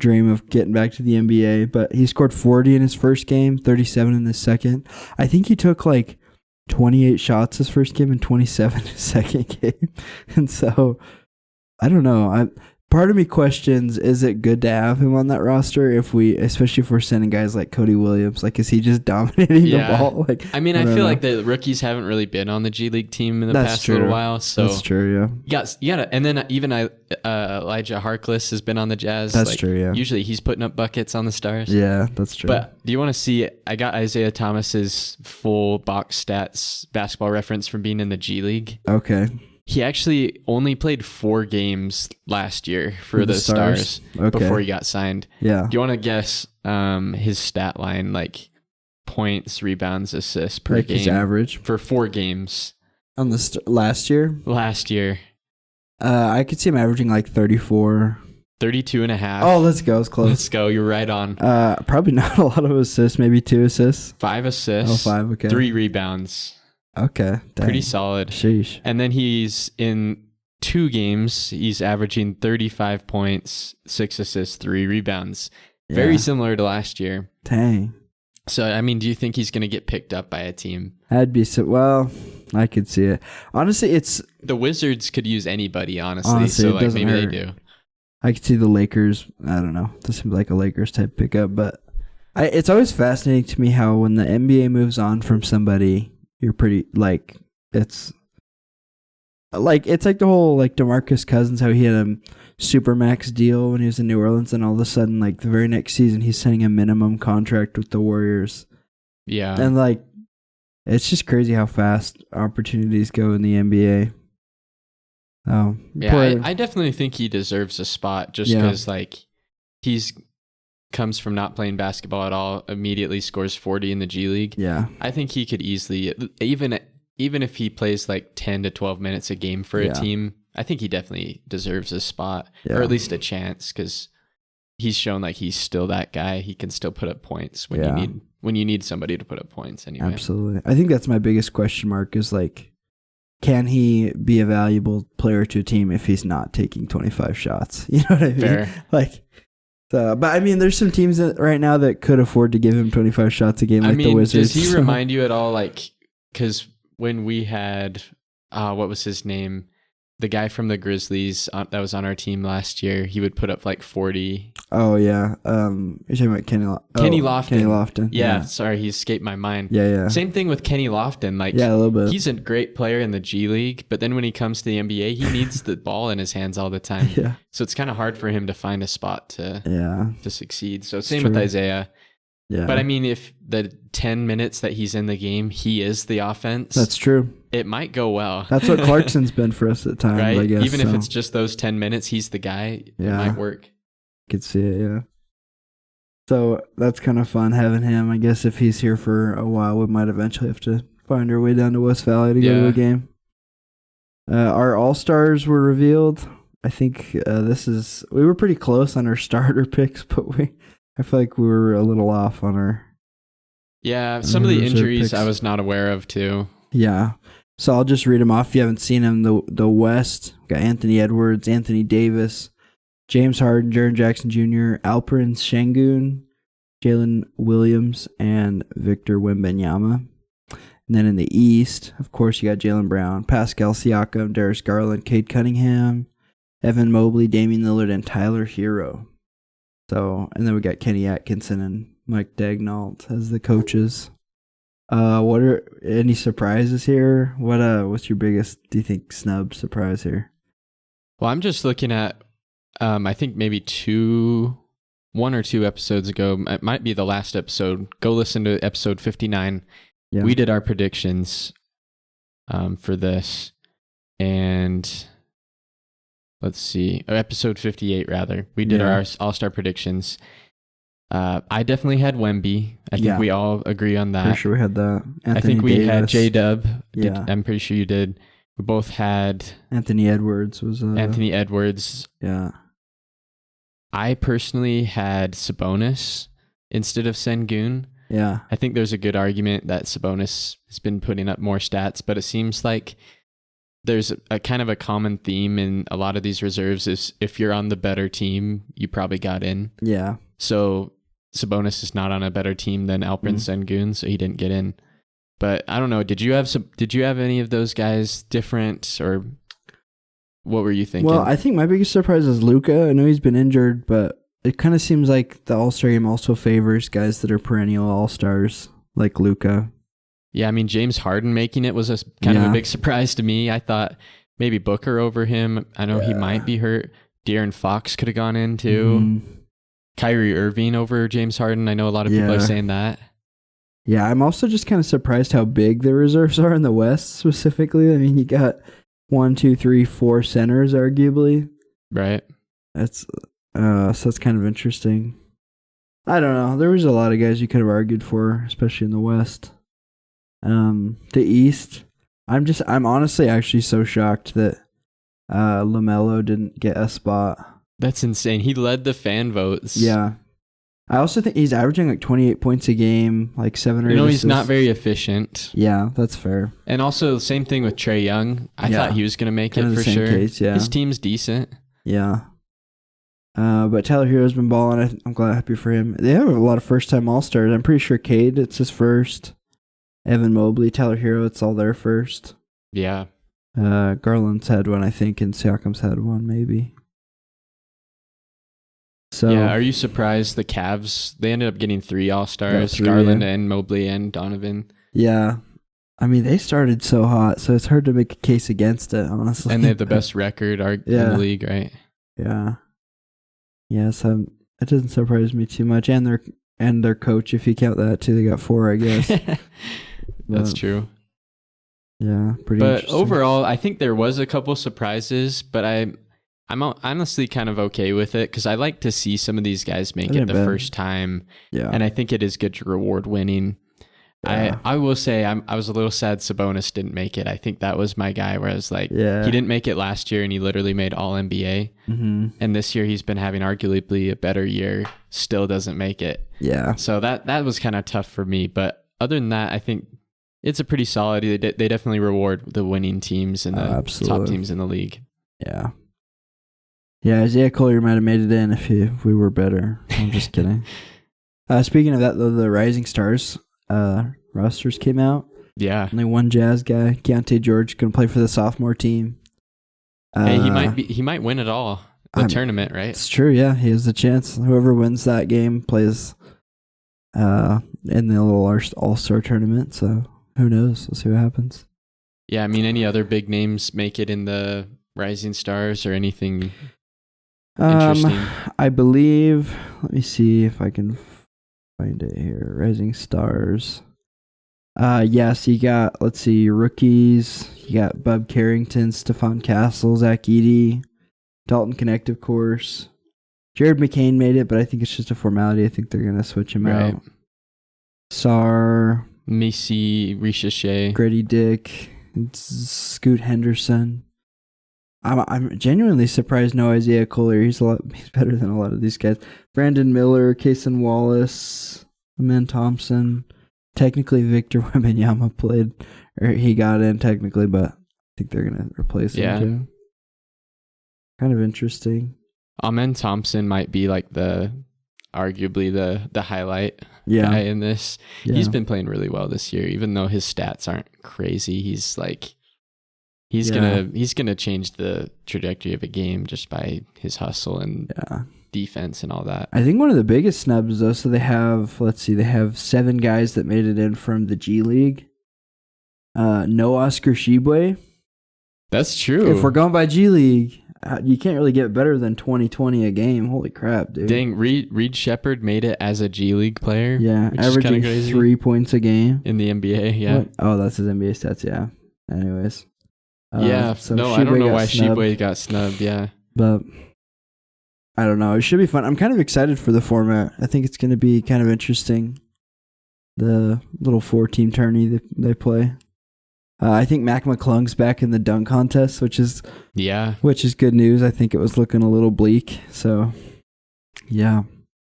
dream of getting back to the NBA, but he scored 40 in his first game, 37 in his second. I think he took like 28 shots his first game and 27 his second game. And so, I don't know. Part of me questions, is it good to have him on that roster especially if we're sending guys like Cody Williams? Like, is he just dominating the ball? Like, I mean, I feel like the rookies haven't really been on the G League team in the past little while. So that's true, yeah. You gotta, and then even Elijah Harkless has been on the Jazz. That's true, yeah. Usually he's putting up buckets on the Stars. Yeah, that's true. But do you want to see, I got Isaiah Thomas's full box stats basketball reference from being in the G League. Okay. He actually only played 4 games last year for the Stars before he got signed. Yeah. Do you want to guess his stat line, like points, rebounds, assists per game? His average? For 4 games. On the last year? Last year. I could see him averaging like 34. 32 and a half. Oh, let's go. It's close. Let's go. You're right on. Probably not a lot of assists. Maybe 2 assists. 5 assists. Oh, 5. Okay. 3 rebounds. Okay. Dang. Pretty solid. Sheesh. And then he's in 2 games, he's averaging 35 points, 6 assists, 3 rebounds. Very similar to last year. Dang. So, I mean, do you think he's going to get picked up by a team? I'd be well, I could see it. Honestly, it's... The Wizards could use anybody, honestly so like maybe hurt. They do. I could see the Lakers. I don't know. This seems like a Lakers type pickup, but it's always fascinating to me how when the NBA moves on from somebody... You're pretty it's like the whole like DeMarcus Cousins, how he had a super max deal when he was in New Orleans, and all of a sudden like the very next season he's signing a minimum contract with the Warriors. Yeah. And like it's just crazy how fast opportunities go in the NBA. Oh, Yeah, I definitely think he deserves a spot just because like he's comes from not playing basketball at all, immediately scores 40 in the G League. Yeah. I think he could easily, even if he plays like 10 to 12 minutes a game for a team, I think he definitely deserves a spot or at least a chance because he's shown like he's still that guy. He can still put up points when you need somebody to put up points anyway. Absolutely. I think that's my biggest question mark is like, can he be a valuable player to a team if he's not taking 25 shots? You know what I mean? Fair. Like, but I mean, there's some teams right now that could afford to give him 25 shots a game, like the Wizards. Does he remind you at all, like, because when we had, what was his name? The guy from the Grizzlies that was on our team last year, he would put up like 40. Oh, yeah. You're talking about Kenny Lofton. Kenny Lofton. Yeah, sorry, he escaped my mind. Yeah. Same thing with Kenny Lofton. Like, a little bit. He's a great player in the G League, but then when he comes to the NBA, he needs the ball in his hands all the time. Yeah. So it's kind of hard for him to find a spot to succeed. So same with Isaiah. Yeah. But I mean, if the 10 minutes that he's in the game, he is the offense. That's true. It might go well. That's what Clarkson's been for us at times, right? I guess. Even if it's just those 10 minutes, he's the guy. It might work. Could see it, yeah. So that's kind of fun having him. I guess if he's here for a while, we might eventually have to find our way down to West Valley to go to a game. Our All-Stars were revealed. I think we were pretty close on our starter picks, but I feel like we were a little off on our... Yeah, some of the injuries I was not aware of too. Yeah. So I'll just read them off if you haven't seen them. The West, got Anthony Edwards, Anthony Davis, James Harden, Jaren Jackson Jr., Alperen Şengün, Jalen Williams, and Victor Wembanyama. And then in the East, of course, you got Jaylen Brown, Pascal Siakam, Darius Garland, Cade Cunningham, Evan Mobley, Damian Lillard, and Tyler Hero. So, and then we got Kenny Atkinson and Mike Daignault as the coaches. What are any surprises here? What's your biggest, do you think, snub surprise here? Well, I'm just looking at, I think maybe 1 or 2 episodes ago, it might be the last episode. Go listen to episode 59. Yeah. We did our predictions for this. And let's see, episode 58 rather. We did our All-Star predictions. I definitely had Wemby. I think we all agree on that. Pretty sure we had that. I think we had J-Dub. Yeah. I'm pretty sure you did. We both had... Anthony Edwards. Anthony Edwards. Yeah. I personally had Sabonis instead of Şengün. Yeah. I think there's a good argument that Sabonis has been putting up more stats, but it seems like there's a kind of a common theme in a lot of these reserves is if you're on the better team, you probably got in. Yeah. So Sabonis is not on a better team than Alperen Şengün, so he didn't get in. But I don't know. Did you have any of those guys different, or what were you thinking? Well, I think my biggest surprise is Luka. I know he's been injured, but it kind of seems like the All-Star game also favors guys that are perennial All-Stars, like Luka. Yeah, I mean, James Harden making it was kind of a big surprise to me. I thought maybe Booker over him. I know he might be hurt. De'Aaron Fox could have gone in too. Kyrie Irving over James Harden. I know a lot of people are saying that. Yeah, I'm also just kind of surprised how big the reserves are in the West specifically. I mean, you got 1, 2, 3, 4 centers, arguably. Right. So that's kind of interesting. I don't know. There was a lot of guys you could have argued for, especially in the West. The East, I'm honestly actually so shocked that LaMelo didn't get a spot. That's insane. He led the fan votes. Yeah. I also think he's averaging like 28 points a game, like 7 or 8 he's not very efficient. Yeah, that's fair. And also, same thing with Trae Young. I thought he was going to make it for sure. Case, yeah. His team's decent. Yeah. But Tyler Hero's been balling. I'm happy for him. They have a lot of first-time All-Stars. I'm pretty sure Cade, it's his first. Evan Mobley, Tyler Hero, it's all their first. Yeah. Garland's had one, I think, and Siakam's had one, maybe. So, yeah, are you surprised the Cavs, they ended up getting 3 All-Stars, Garland and Mobley and Donovan? Yeah. I mean, they started so hot, so it's hard to make a case against it, honestly. And they have the best record in the league, right? Yeah. Yeah, so it doesn't surprise me too much. And their coach, if you count that too, they got 4, I guess. That's true. Yeah, pretty But interesting. overall, I think there was a couple surprises, but I'm honestly kind of okay with it because I like to see some of these guys make it the first time. Yeah. And I think it is good to reward winning. Yeah. I will say I was a little sad Sabonis didn't make it. I think that was my guy where I was like, Yeah. he didn't make it last year and he literally made all NBA. Mm-hmm. And this year he's been having arguably a better year, still doesn't make it. Yeah. So that was kind of tough for me. But other than that, I think it's a pretty solid. They definitely reward the winning teams and the top teams in the league. Yeah. Yeah, Isaiah Collier might have made it in if we were better. I'm just kidding. Speaking of that, though, the Rising Stars rosters came out. Yeah. Only one Jazz guy, Keontae George, going to play for the sophomore team. Hey, he might win it all. The tournament, right? It's true, yeah. He has a chance. Whoever wins that game plays in the little All-Star tournament, so who knows? We'll see what happens. Yeah, I mean, any other big names make it in the Rising Stars or anything interesting? I believe, let me see if I can find it here. Rising Stars. Yes, you got, let's see, rookies. You got Bub Carrington, Stephon Castle, Zach Edey, Dalton Connect, of course. Jared McCain made it, but I think it's just a formality. I think they're going to switch him out. Sar. Macy, Risha Shea. Grady Dick. Scoot Henderson. I'm genuinely surprised no Isaiah Collier. He's better than a lot of these guys. Brandon Miller, Kaysen Wallace, Amen Thompson. Technically, Victor Wembanyama played, or he got in technically, but I think they're gonna replace him too. Kind of interesting. Amen Thompson might be like arguably the highlight guy in this. Yeah. He's been playing really well this year, even though his stats aren't crazy. He's like. He's gonna change the trajectory of a game just by his hustle and defense and all that. I think one of the biggest snubs though, so they have 7 guys that made it in from the G League. No Oscar Tshiebwe. That's true. If we're going by G League, you can't really get better than 20 a game. Holy crap, dude. Dang, Reed Shepherd made it as a G League player. Yeah, averaging 3 points a game. In the NBA, yeah. What? Oh, that's his NBA stats, yeah. Anyways. So no, I don't know why Tshiebwe got snubbed, yeah. But I don't know. It should be fun. I'm kind of excited for the format. I think it's going to be kind of interesting. The little 4-team tourney they play. I think Mac McClung's back in the dunk contest, which is good news. I think it was looking a little bleak. So, yeah.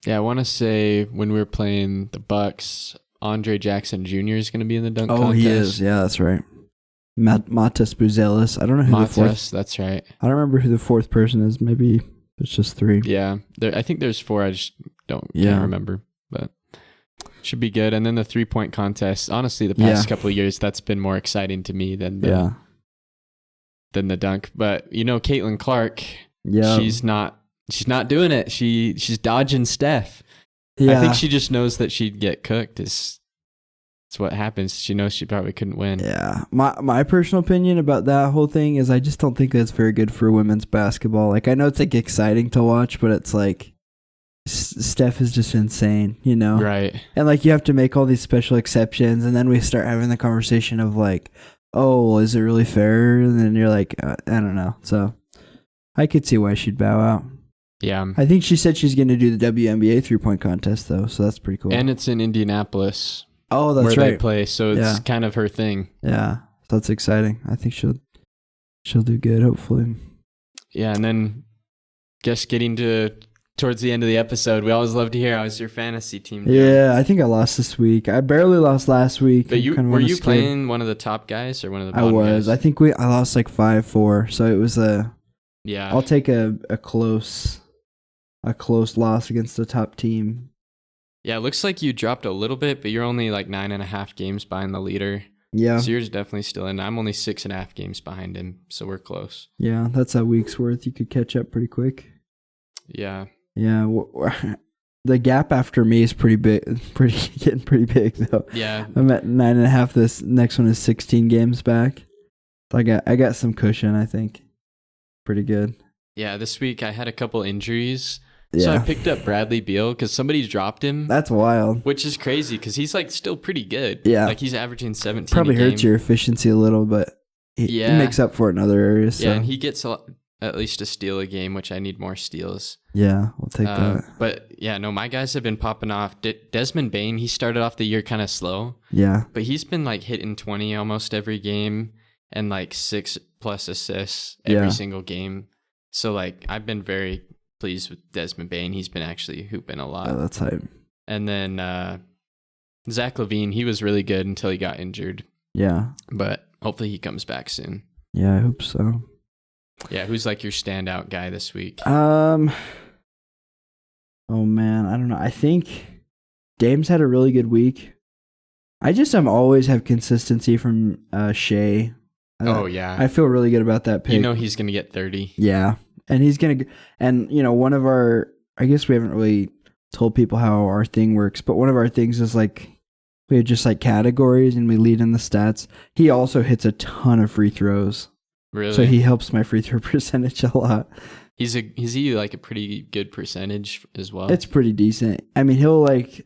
Yeah, I want to say when we were playing the Bucks, Andre Jackson Jr. is going to be in the dunk contest. Oh, he is. Yeah, that's right. Matas Buzelis. I don't know who the fourth. That's right. I don't remember who the fourth person is. Maybe it's just 3. Yeah, I think there's 4. I just can't remember, but should be good. And then the 3-point contest. Honestly, the past couple of years, that's been more exciting to me than the dunk. But Caitlin Clark. Yeah, she's not doing it. She's dodging Steph. Yeah. I think she just knows that she'd get cooked. It's what happens. She knows she probably couldn't win. Yeah. My personal opinion about that whole thing is I just don't think that's very good for women's basketball. Like, I know it's like exciting to watch, but it's like Steph is just insane, Right. And like you have to make all these special exceptions, and then we start having the conversation of like, oh, is it really fair? And then you're like, I don't know. So I could see why she'd bow out. Yeah. I think she said she's going to do the WNBA 3-point contest though, so that's pretty cool. And it's in Indianapolis. Oh, that's where right. They play, so it's kind of her thing. Yeah, that's exciting. I think she'll do good, hopefully. Yeah, and then just getting towards the end of the episode, we always love to hear how's your fantasy team doing. Yeah, I think I lost this week. I barely lost last week. But were you playing one of the top guys or one of the bottom guys? I think I lost like 5-4, so it was I'll take a close loss against the top team. Yeah, it looks like you dropped a little bit, but you're only like 9.5 games behind the leader. Yeah. So yours definitely still in. I'm only 6.5 games behind him, so we're close. Yeah, that's a week's worth. You could catch up pretty quick. Yeah. Yeah. The gap after me is pretty big, getting pretty big though. Yeah. I'm at 9.5. This next one is 16 games back. I got some cushion, I think. Pretty good. Yeah, this week I had a couple injuries. So I Yeah. picked up Bradley Beal because somebody dropped him, That's wild. which is crazy because he's like still pretty good. Yeah. Like he's averaging 17 Probably a game. hurts your efficiency a little, but he makes up for it in other areas. So. Yeah, and he gets at least a steal a game, which I need more steals. Yeah, we'll take that. But yeah, no, my guys have been popping off. Desmond Bane, he started off the year kind of slow. Yeah. But he's been like hitting 20 almost every game and like 6+ assists every single game. So like I've been very pleased with Desmond Bane. He's been actually hooping a lot. Yeah, that's hype. And then Zach LaVine, he was really good until he got injured. Yeah. But hopefully he comes back soon. Yeah, I hope so. Yeah, who's like your standout guy this week? Oh man, I don't know. I think Dame's had a really good week. I'm always have consistency from Shea. Oh yeah. I feel really good about that pick. You know he's going to get 30. Yeah. And he's going to, and one of our, I guess we haven't really told people how our thing works, but one of our things is like, we have just like categories and we lead in the stats. He also hits a ton of free throws. Really? So he helps my free throw percentage a lot. Is he like a pretty good percentage as well? It's pretty decent. I mean, he'll like,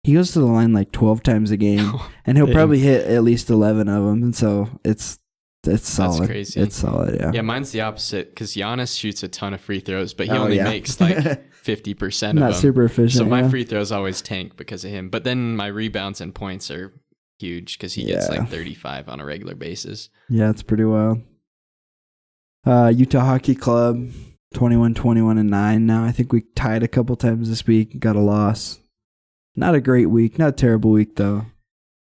he goes to the line like 12 times a game and he'll probably hit at least 11 of them. And so it's solid. That's crazy. It's solid, yeah. Yeah, mine's the opposite because Giannis shoots a ton of free throws, but he only makes like 50% of them. Not super efficient. So my free throws always tank because of him. But then my rebounds and points are huge because he gets like 35 on a regular basis. Yeah, it's pretty wild. Utah Hockey Club, 21-21-9 now. I think we tied a couple times this week. Got a loss. Not a great week. Not a terrible week, though.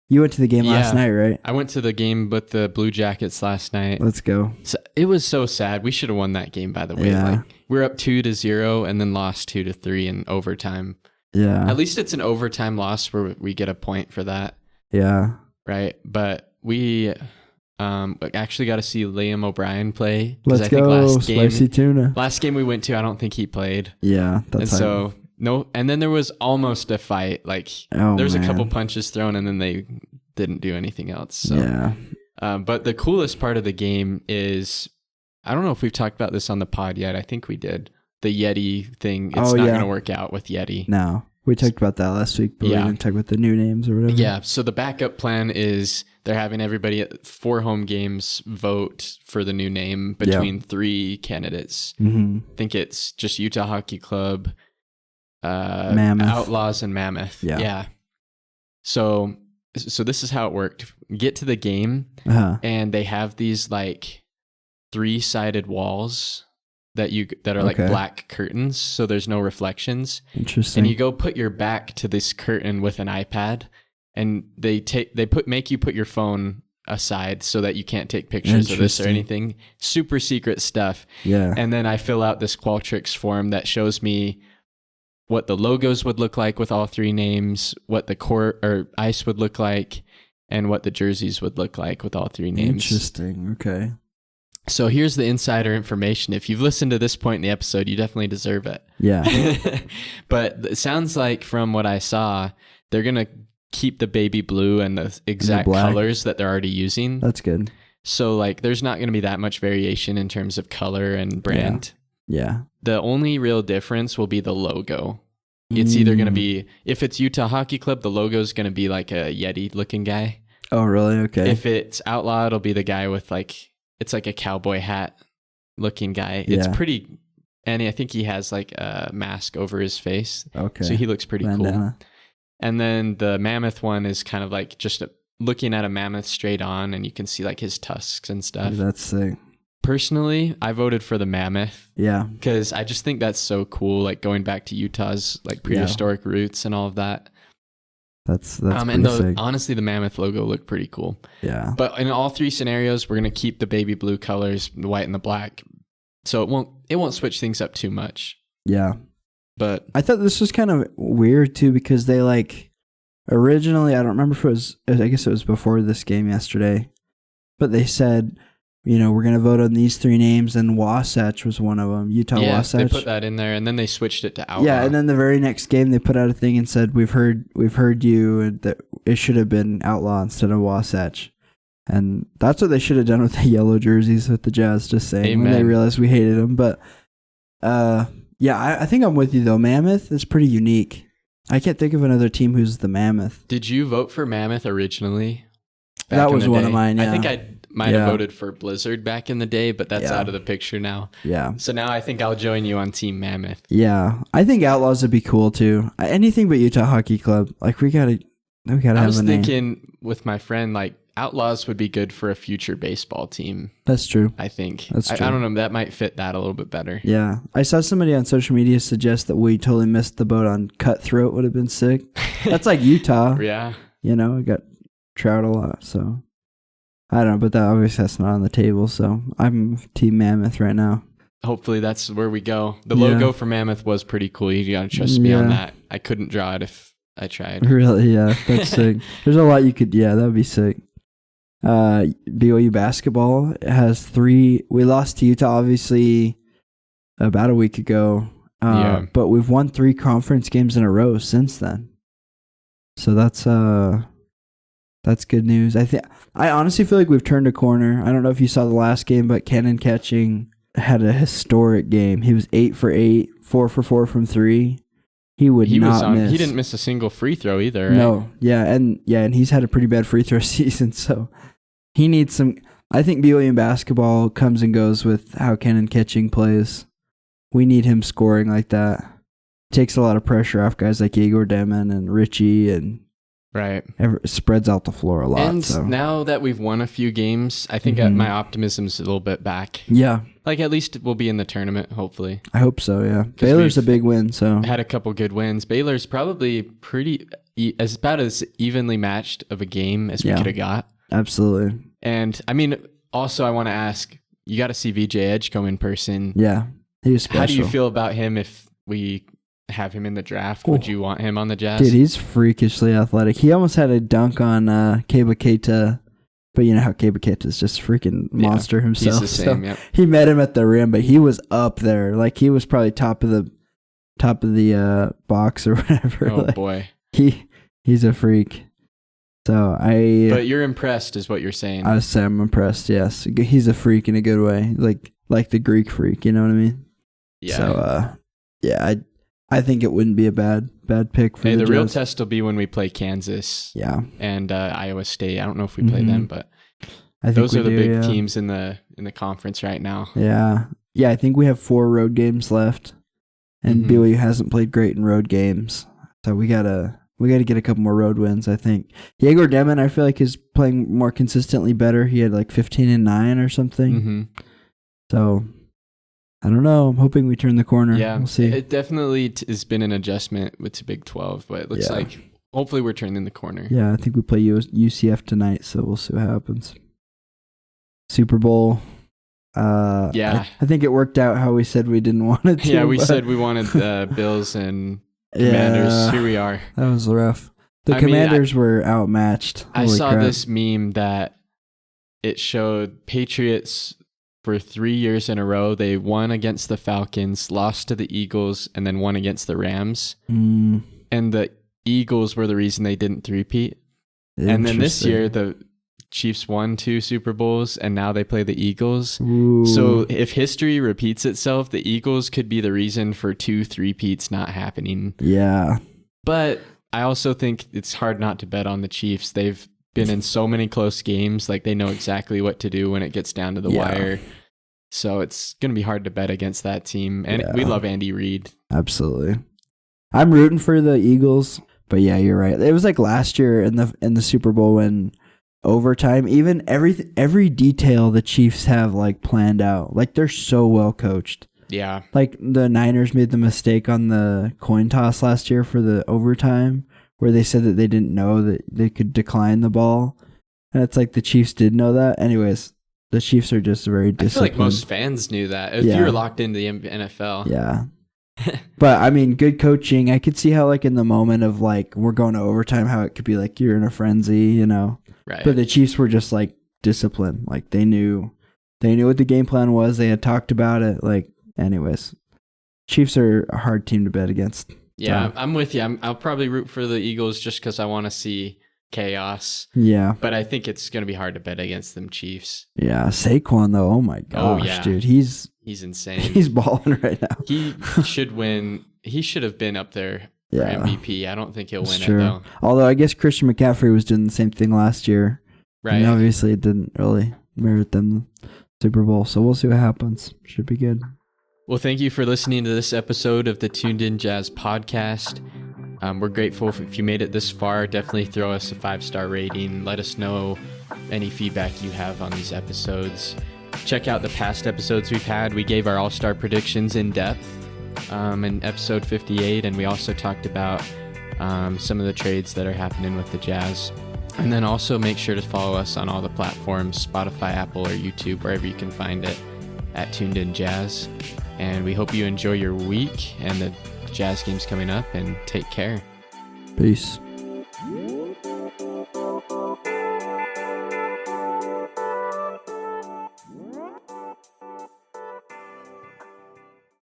You went to the game last night, right? I went to the game with the Blue Jackets last night. Let's go. So it was so sad. We should have won that game, by the way. Yeah. Like, we're up 2-0 and then lost 2-3 in overtime. Yeah. At least it's an overtime loss where we get a point for that. Yeah. Right. But we actually got to see Liam O'Brien play. Let's go, Spicy Tuna. Last game we went to, I don't think he played. Yeah. And so, no. And then there was almost a fight. Like, there was a couple punches thrown and then they didn't do anything else. So. Yeah. But the coolest part of the game is, I don't know if we've talked about this on the pod yet. I think we did. The Yeti thing. It's not going to work out with Yeti. No. We talked about that last week, but we didn't talk about the new names or whatever. Yeah. So the backup plan is they're having everybody at 4 home games vote for the new name between 3 candidates. Mm-hmm. I think it's just Utah Hockey Club, Mammoth. Outlaws, and Mammoth. Yeah. So this is how it worked. Get to the game, and they have these like 3-sided walls that are like black curtains, so there's no reflections. Interesting. And you go put your back to this curtain with an iPad, and they make you put your phone aside so that you can't take pictures of this or anything. Super secret stuff. Yeah. And then I fill out this Qualtrics form that shows me what the logos would look like with all 3 names, what the court or ice would look like, and what the jerseys would look like with all 3 names. Interesting. Okay. So here's the insider information. If you've listened to this point in the episode, you definitely deserve it. Yeah. But it sounds like from what I saw, they're going to keep the baby blue and the exact colors that they're already using. That's good. So like there's not going to be that much variation in terms of color and brand. Yeah. The only real difference will be the logo. It's either going to be, if it's Utah Hockey Club, the logo is going to be like a Yeti looking guy. Oh, really? Okay. If it's Outlaw, it'll be the guy with like, it's like a cowboy hat looking guy. It's pretty, and I think he has like a mask over his face. Okay. So he looks pretty cool. And then the Mammoth one is kind of like just looking at a mammoth straight on, and you can see like his tusks and stuff. That's sick. Personally, I voted for the Mammoth. Yeah. Because I just think that's so cool, like going back to Utah's like prehistoric roots and all of that. That's and sick. Honestly, the Mammoth logo looked pretty cool. Yeah. But in all 3 scenarios, we're going to keep the baby blue colors, the white and the black. So it won't switch things up too much. Yeah. But I thought this was kind of weird too, because they like originally, I don't remember if it was, I guess it was before this game yesterday, but they said, we're going to vote on these 3 names, and Wasatch was one of them. Utah Wasatch. They put that in there, and then they switched it to Outlaw. Yeah, and then the very next game, they put out a thing and said, we've heard you, and that it should have been Outlaw instead of Wasatch. And that's what they should have done with the yellow jerseys with the Jazz, just saying, when they realized we hated them. But, Yeah, I think I'm with you, though. Mammoth is pretty unique. I can't think of another team who's the Mammoth. Did you vote for Mammoth originally? That was one of mine, yeah. I think I might have voted for Blizzard back in the day, but that's out of the picture now. Yeah. So now I think I'll join you on Team Mammoth. Yeah. I think Outlaws would be cool, too. Anything but Utah Hockey Club. Like, we gotta have a name. I was thinking with my friend, like, Outlaws would be good for a future baseball team. That's true. I think. That's true. I don't know. That might fit that a little bit better. Yeah. I saw somebody on social media suggest that we totally missed the boat on Cutthroat would have been sick. That's like Utah. Yeah. You know, we got Trout a lot, so I don't know, but that's not on the table, so I'm Team Mammoth right now. Hopefully that's where we go. The logo for Mammoth was pretty cool. You gotta trust me on that. I couldn't draw it if I tried. Really? Yeah, that's sick. There's a lot you could, that would be sick. BYU basketball has 3. We lost to Utah, obviously, about a week ago. But we've won 3 conference games in a row since then. So that's good news. I honestly feel like we've turned a corner. I don't know if you saw the last game, but Cannon Catching had a historic game. He was 8 for 8, 4 for 4 from 3. He would not miss. He didn't miss a single free throw either, right? No, and he's had a pretty bad free throw season, so he needs some. I think BYU basketball comes and goes with how Cannon Catching plays. We need him scoring like that. Takes a lot of pressure off guys like Igor Demon and Richie, and spreads out the floor a lot. And now that we've won a few games, I think my optimism's a little bit back. Yeah. Like, at least we'll be in the tournament, hopefully. I hope so, yeah. Baylor's a big win, so. Had a couple good wins. Baylor's probably about as evenly matched of a game as we could have got. Absolutely. And, I mean, also I want to ask, you got to see VJ Edgecombe in person. Yeah, he was special. How do you feel about him if we have him in the draft? Would you want him on the Jazz? Dude, he's freakishly athletic. He almost had a dunk on Keba Keita, but you know how Keba Keita is just a freaking monster himself. He's the same, He met him at the rim, but he was up there. Like, he was probably top of the box or whatever. Oh, like, boy. He's a freak. So But you're impressed is what you're saying. I would say I'm impressed, yes. He's a freak in a good way. Like the Greek freak, you know what I mean? Yeah. So, I think it wouldn't be a bad pick for the real test will be when we play Kansas. Yeah. And Iowa State. I don't know if we play them, but I think those are the big teams in the conference right now. Yeah. Yeah, I think we have 4 road games left. And BYU hasn't played great in road games. So we gotta get a couple more road wins, I think. Igor Demon, I feel like, is playing more consistently better. He had like 15-9 or something. So I don't know. I'm hoping we turn the corner. Yeah, we'll see. It definitely has been an adjustment with the Big 12, but it looks like hopefully we're turning the corner. Yeah, I think we play UCF tonight, so we'll see what happens. Super Bowl. I think it worked out how we said we didn't want it to. Yeah, we said we wanted Bills and Commanders. Yeah, here we are. That was rough. The Commanders were outmatched. I saw this meme that it showed Patriots for 3 years in a row. They won against the Falcons, lost to the Eagles, and then won against the Rams. And the Eagles were the reason they didn't three-peat. And then this year, the Chiefs won 2 Super Bowls, and now they play the Eagles. Ooh. So if history repeats itself, the Eagles could be the reason for 2 three-peats not happening. Yeah. But I also think it's hard not to bet on the Chiefs. They've been in so many close games. Like, they know exactly what to do when it gets down to the wire. So it's going to be hard to bet against that team. And we love Andy Reid. Absolutely. I'm rooting for the Eagles, but yeah, you're right. It was like last year in the Super Bowl when overtime, even every detail the Chiefs have like planned out. Like, they're so well coached. Yeah. Like, the Niners made the mistake on the coin toss last year for the overtime, where they said that they didn't know that they could decline the ball. And it's like the Chiefs did know that. Anyways, the Chiefs are just very disciplined. I feel like most fans knew that if you were locked into the NFL. Yeah. But, I mean, good coaching. I could see how, like, in the moment of, like, we're going to overtime, how it could be like you're in a frenzy, you know. Right. But the Chiefs were just, like, disciplined. Like, they knew what the game plan was. They had talked about it. Like, anyways, Chiefs are a hard team to bet against. Yeah, I'm with you. I'll probably root for the Eagles just because I want to see chaos. Yeah. But I think it's going to be hard to bet against them Chiefs. Yeah. Saquon, though, oh my gosh, dude. He's He's insane. He's balling right now. He should win. He should have been up there for MVP. I don't think he'll win it, though. Although I guess Christian McCaffrey was doing the same thing last year. Right. And obviously it didn't really merit them the Super Bowl. So we'll see what happens. Should be good. Well, thank you for listening to this episode of the Tuned In Jazz podcast. We're grateful if you made it this far. Definitely throw us a 5-star rating. Let us know any feedback you have on these episodes. Check out the past episodes we've had. We gave our all-star predictions in depth in episode 58, and we also talked about some of the trades that are happening with the Jazz. And then also make sure to follow us on all the platforms, Spotify, Apple, or YouTube, wherever you can find it, at Tuned In Jazz. And we hope you enjoy your week and the Jazz games coming up, and take care. Peace.